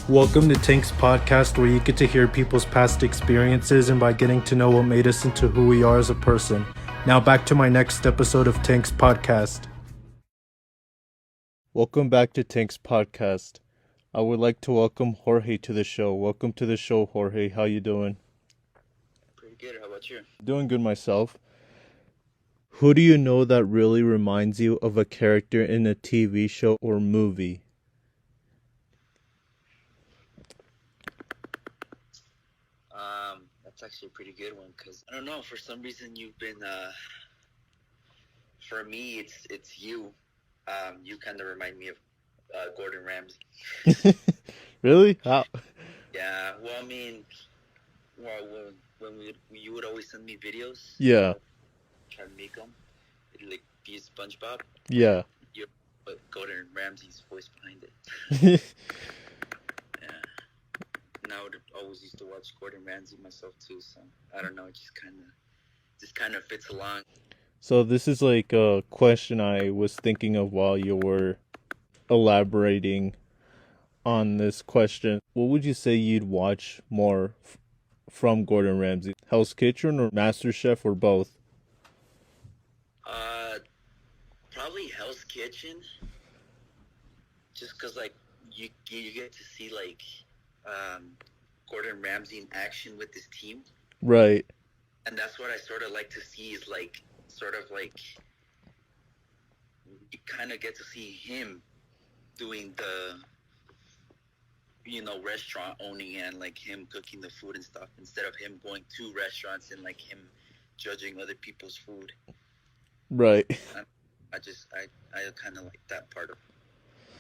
Welcome to Tank's podcast, where you get to hear people's past experiences and by getting to know what made us into who we are as a person. Now back to my next episode of Tank's podcast. Welcome back to Tank's podcast. I would like to welcome Jorge to the show. Welcome to the show, Jorge. How you doing? Pretty good. How about you? Doing good myself. Who do you know that really reminds you of a character in a TV show or movie? That's actually a pretty good one because I don't know. For some reason, you've been. For me, it's you. You kind of remind me of Gordon Ramsay. Really? How? Yeah. Well, I mean, when you would always send me videos. Yeah. Try to make them. It'd like be SpongeBob. Yeah. But Gordon Ramsay's voice behind it. Yeah. And I would always used to watch Gordon Ramsay myself too, so I don't know, it just kind of fits along. So this is like a question I was thinking of while you were elaborating on this question. What would you say you'd watch more from Gordon Ramsay? Hell's Kitchen or MasterChef or both? Probably Hell's Kitchen, just cause like you get to see like Gordon Ramsay in action with his team. Right. And that's what I sort of like to see is like sort of like you kind of get to see him doing the restaurant owning and like him cooking the food and stuff instead of him going to restaurants and like him judging other people's food. Right. I kind of like that part of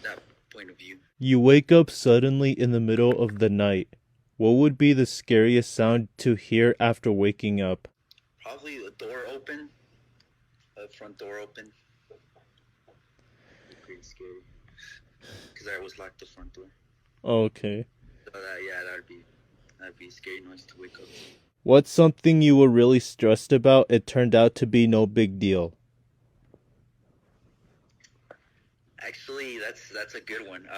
that point of view. You wake up suddenly in the middle of the night. What would be the scariest sound to hear after waking up? Probably the door open, the front door open. Pretty scary because I always locked the front door. Okay. So that'd be a scary noise to wake up to. What's something you were really stressed about? It turned out to be no big deal. Actually, that's a good one.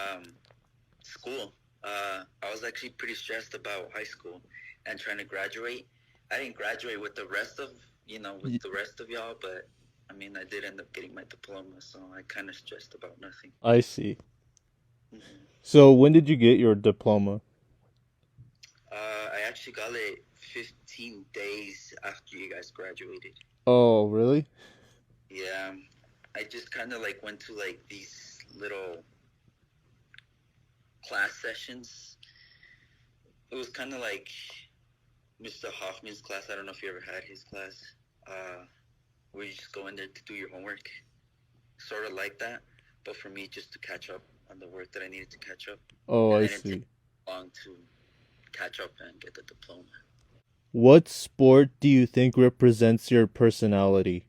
School. I was actually pretty stressed about high school and trying to graduate. I didn't graduate with the rest of y'all, but I mean, I did end up getting my diploma, so I kind of stressed about nothing. I see. Mm-hmm. So when did you get your diploma? I actually got it 15 days after you guys graduated. Oh, really? Yeah. I just kind of like went to like these little class sessions. It was kind of like Mr. Hoffman's class. I don't know if you ever had his class, where you just go in there to do your homework. Sort of like that, but for me, just to catch up on the work that I needed to catch up. Oh, and I it didn't see. take long to catch up and get the diploma. What sport do you think represents your personality?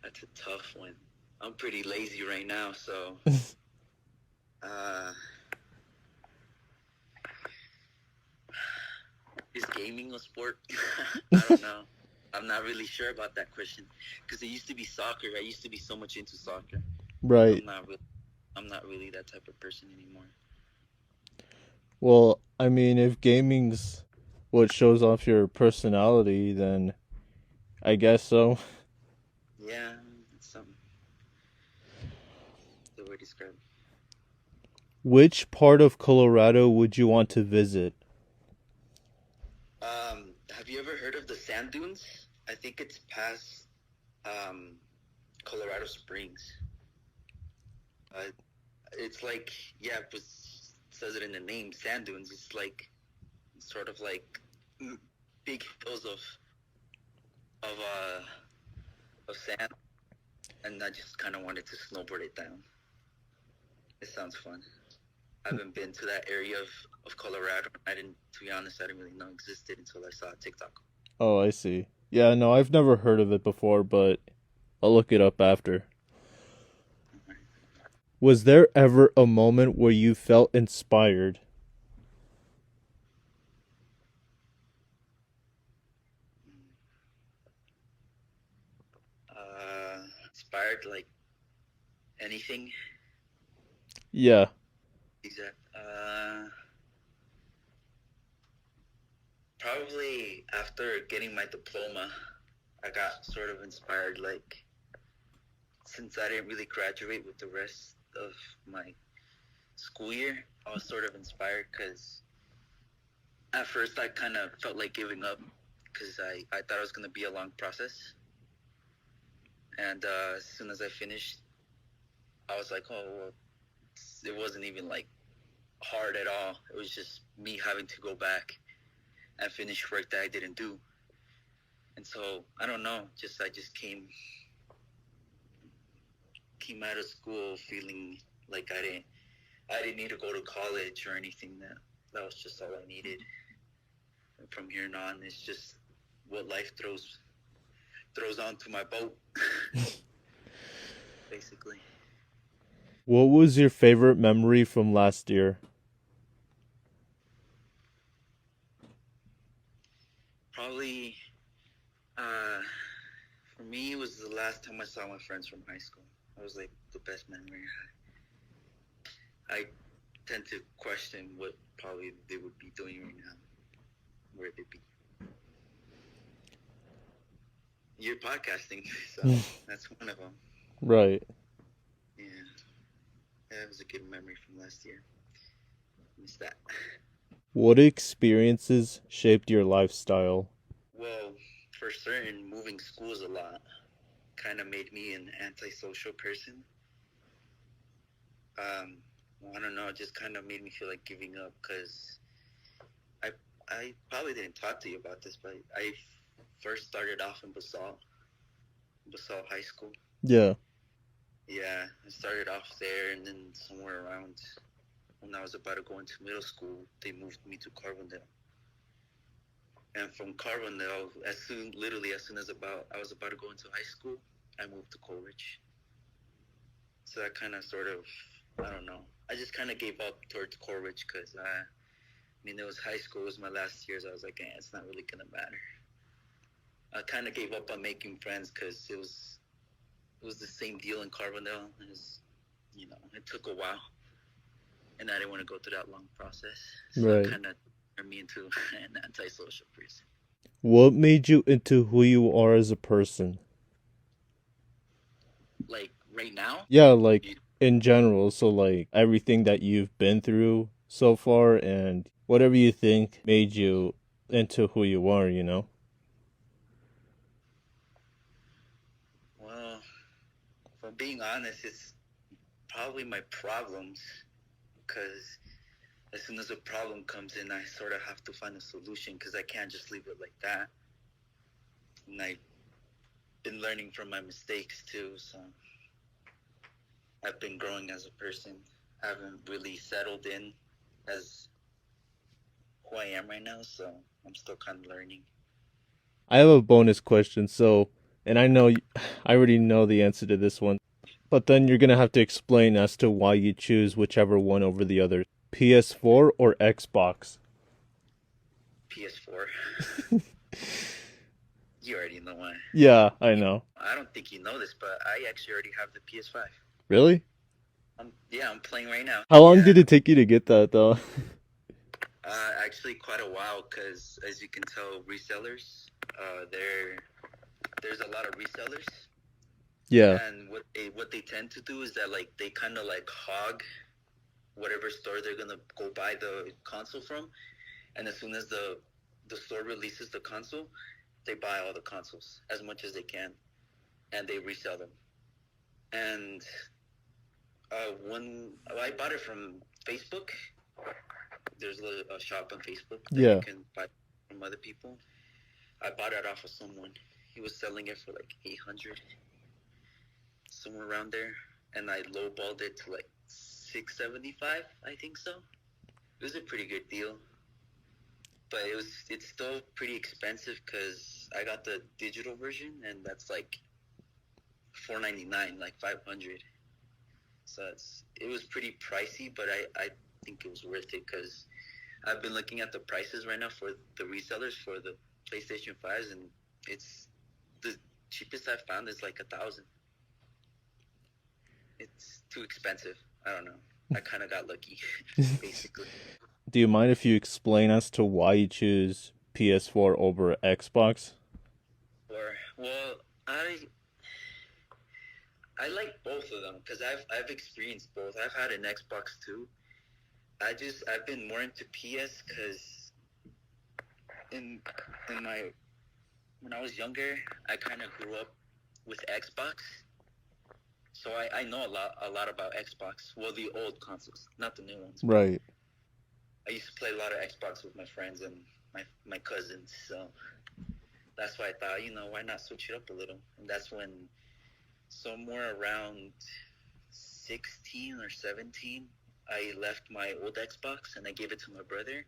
That's a tough one. I'm pretty lazy right now, so is gaming a sport? I don't know. I'm not really sure about that question because it used to be soccer. I used to be so much into soccer. Right. I'm not really that type of person anymore. Well, I mean, if gaming's what shows off your personality, then I guess so. Yeah, it's something. The way to describe it. Which part of Colorado would you want to visit? Have you ever heard of the sand dunes? I think it's past Colorado Springs. It's like, yeah, it says it in the name, sand dunes. It's like sort of like big hills of sand, and I just kind of wanted to snowboard it down. It sounds fun. I haven't been to that area of Colorado. To be honest, I didn't really know existed until I saw TikTok. Oh, I see. Yeah, no, I've never heard of it before, but I'll look it up after. Was there ever a moment where you felt inspired? Inspired like anything. Yeah. Exact. Probably after getting my diploma, I got sort of inspired. Like, since I didn't really graduate with the rest of my school year, I was sort of inspired because at first I kind of felt like giving up because I thought it was going to be a long process. And as soon as I finished, I was like, oh, well, it wasn't even like hard at all. It was just me having to go back and finish work that I didn't do. And so I don't know, I just came out of school feeling like I didn't need to go to college or anything. That was just all I needed. And from here on, it's just what life throws onto my boat, basically. What was your favorite memory from last year? Probably, uh, for me, it was the last time I saw my friends from high school. That was like the best memory I tend to question what probably they would be doing right now, where they'd be. You're podcasting, so that's one of them. Right. Yeah, that was a good memory from last year. Miss that. What experiences shaped your lifestyle? Well, for certain, moving schools a lot kind of made me an antisocial person. I don't know, it just kind of made me feel like giving up because I probably didn't talk to you about this, but I first started off in Basalt High School. Yeah. Yeah, I started off there, and then somewhere around when I was about to go into middle school, they moved me to Carbondale. And from Carbondale, literally as soon as I was about to go into high school, I moved to Coleridge. So I kind of sort of, I don't know, I just kind of gave up towards Coleridge because it was high school, it was my last years. I was like, it's not really gonna matter. I kind of gave up on making friends because it was the same deal in Carbondale. It took a while, and I didn't want to go through that long process. So Right. it kind of turned me into an antisocial person. What made you into who you are as a person? Like right now? Yeah, like in general. So, like everything that you've been through so far and whatever you think made you into who you are, you know? Well, if I'm being honest, it's probably my problems because as soon as a problem comes in, I sort of have to find a solution because I can't just leave it like that. And I've been learning from my mistakes too, so I've been growing as a person. I haven't really settled in as who I am right now, so I'm still kind of learning. I have a bonus question. So, and I know I already know the answer to this one, but then you're going to have to explain as to why you choose whichever one over the other. PS4 or Xbox? PS4. You already know why. Yeah, I know. I don't think you know this, but I actually already have the PS5. Really? I'm playing right now. How long did it take you to get that, though? Actually, quite a while, because as you can tell, resellers, there's a lot of resellers. Yeah. And what they tend to do is that like they kind of like hog whatever store they're gonna go buy the console from, and as soon as the store releases the console, they buy all the consoles as much as they can, and they resell them. And when I bought it from Facebook, there's a shop on Facebook that you can buy from other people. I bought it off of someone. He was selling it for like 800, somewhere around there, and I lowballed it to like 675, I think so. It was a pretty good deal, but it's still pretty expensive because I got the digital version, and that's like $499, like 500. So it was pretty pricey, but I think it was worth it because I've been looking at the prices right now for the resellers for the PlayStation 5s, and it's the cheapest I've found is like 1,000. It's too expensive. I don't know. I kind of got lucky, basically. Do you mind if you explain as to why you choose PS4 over Xbox? Or well, I like both of them because I've experienced both. I've had an Xbox too. I've been more into PS because in in my when I was younger, I kind of grew up with Xbox, so I know a lot about Xbox. Well, the old consoles, not the new ones. Right. I used to play a lot of Xbox with my friends and my cousins, so that's why I thought, why not switch it up a little? And that's when somewhere around 16 or 17, I left my old Xbox and I gave it to my brother,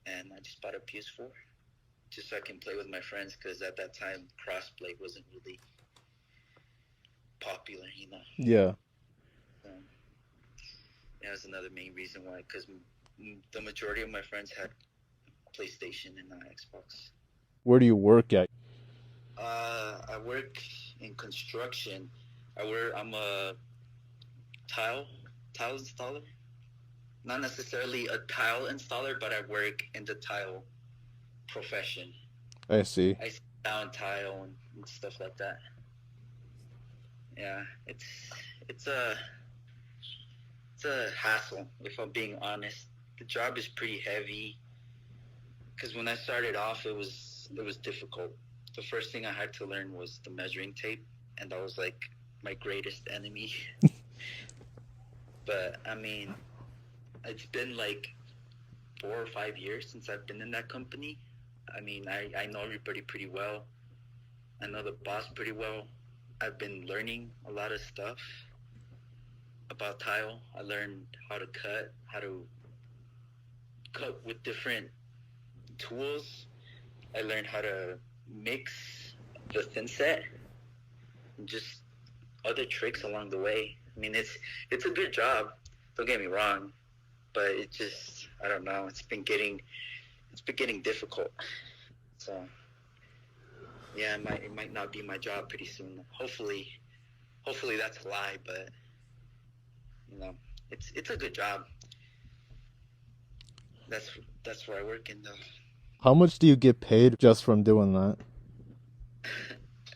and I just bought a PS4 just so I can play with my friends because at that time crossplay wasn't really popular. Yeah. Um, that was another main reason why, because the majority of my friends had PlayStation and not Xbox. Where do you work at? I work in construction. I'm a tile installer. Not necessarily a tile installer, but I work in the tile profession. I see. I sit down tile and stuff like that. Yeah, it's a hassle if I'm being honest. The job is pretty heavy because when I started off, it was difficult. The first thing I had to learn was the measuring tape, and that was like my greatest enemy. But I mean, it's been like 4 or 5 years since I've been in that company. I mean, I know everybody pretty well. I know the boss pretty well. I've been learning a lot of stuff about tile. I learned how to cut with different tools. I learned how to mix the thin set and just other tricks along the way. I mean, it's a good job. Don't get me wrong, but it just, I don't know. It's been getting difficult. So yeah, it might not be my job pretty soon. Hopefully that's a lie, but it's a good job. That's where I work in though. How much do you get paid just from doing that?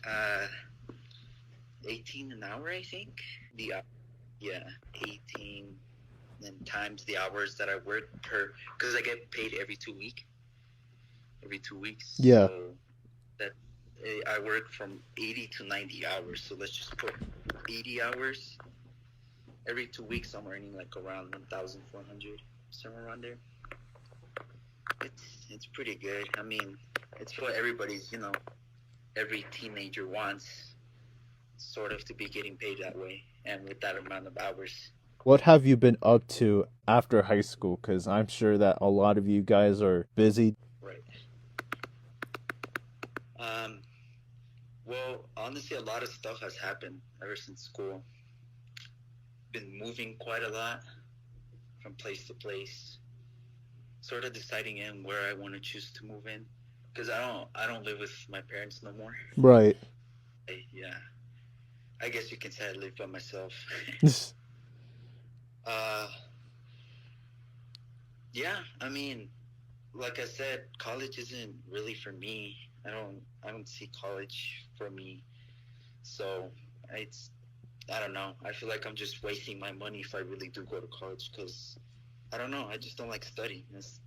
Uh, 18 an hour, I think. Yeah, 18, and times the hours that I work because I get paid every 2 weeks. Yeah. So that I work from 80 to 90 hours. So let's just put 80 hours. Every 2 weeks, I'm earning like around 1,400, somewhere around there. It's pretty good. I mean, it's what everybody's, every teenager wants, sort of, to be getting paid that way and with that amount of hours. What have you been up to after high school? Because I'm sure that a lot of you guys are busy. Right. Well, honestly, a lot of stuff has happened ever since school. Been moving quite a lot from place to place. Sort of deciding in where I want to choose to move in, because I don't live with my parents no more. Right. Yeah, I guess you can say I live by myself. Yeah, I mean, like I said, college isn't really for me. I don't see college for me. So I don't know. I feel like I'm just wasting my money if I really do go to college because I don't know. I just don't like studying. That's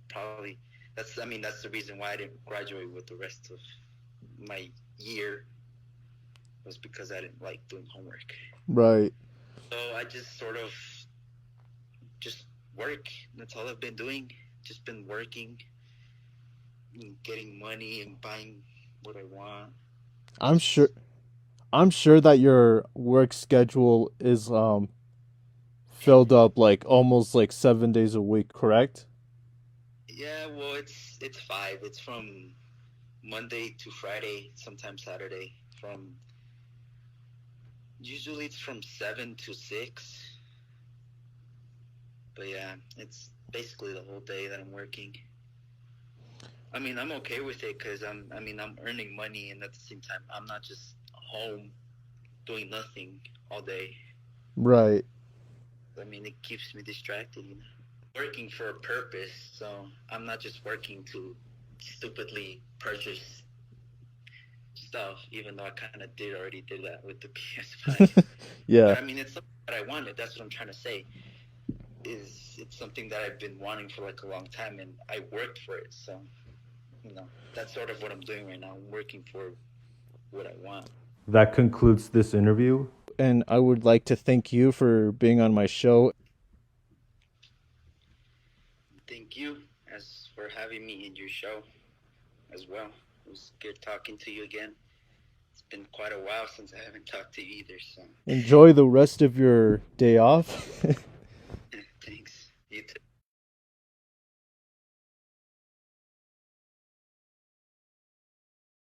the reason why I didn't graduate with the rest of my year, was because I didn't like doing homework. Right. So I just sort of just work. That's all I've been doing. Just been working and getting money and buying what I want. I'm sure that your work schedule is filled up like almost like 7 days a week, correct? Yeah, well, it's 5. It's from Monday to Friday, sometimes Saturday. Usually it's from 7 to 6. But yeah, it's basically the whole day that I'm working. I mean, I'm okay with it because I'm earning money, and at the same time, I'm not just home doing nothing all day. Right. I mean, it keeps me distracted, you know. Working for a purpose, so I'm not just working to stupidly purchase stuff, even though I kind of already did that with the PS5. Yeah. But I mean, it's something that I wanted. That's what I'm trying to say. It's something that I've been wanting for like a long time, and I worked for it. So, you know, that's sort of what I'm doing right now. I'm working for what I want. That concludes this interview. And I would like to thank you for being on my show. Thank you as for having me in your show as well. It was good talking to you again. It's been quite a while since I haven't talked to you either. So Enjoy the rest of your day off. thanks. You too.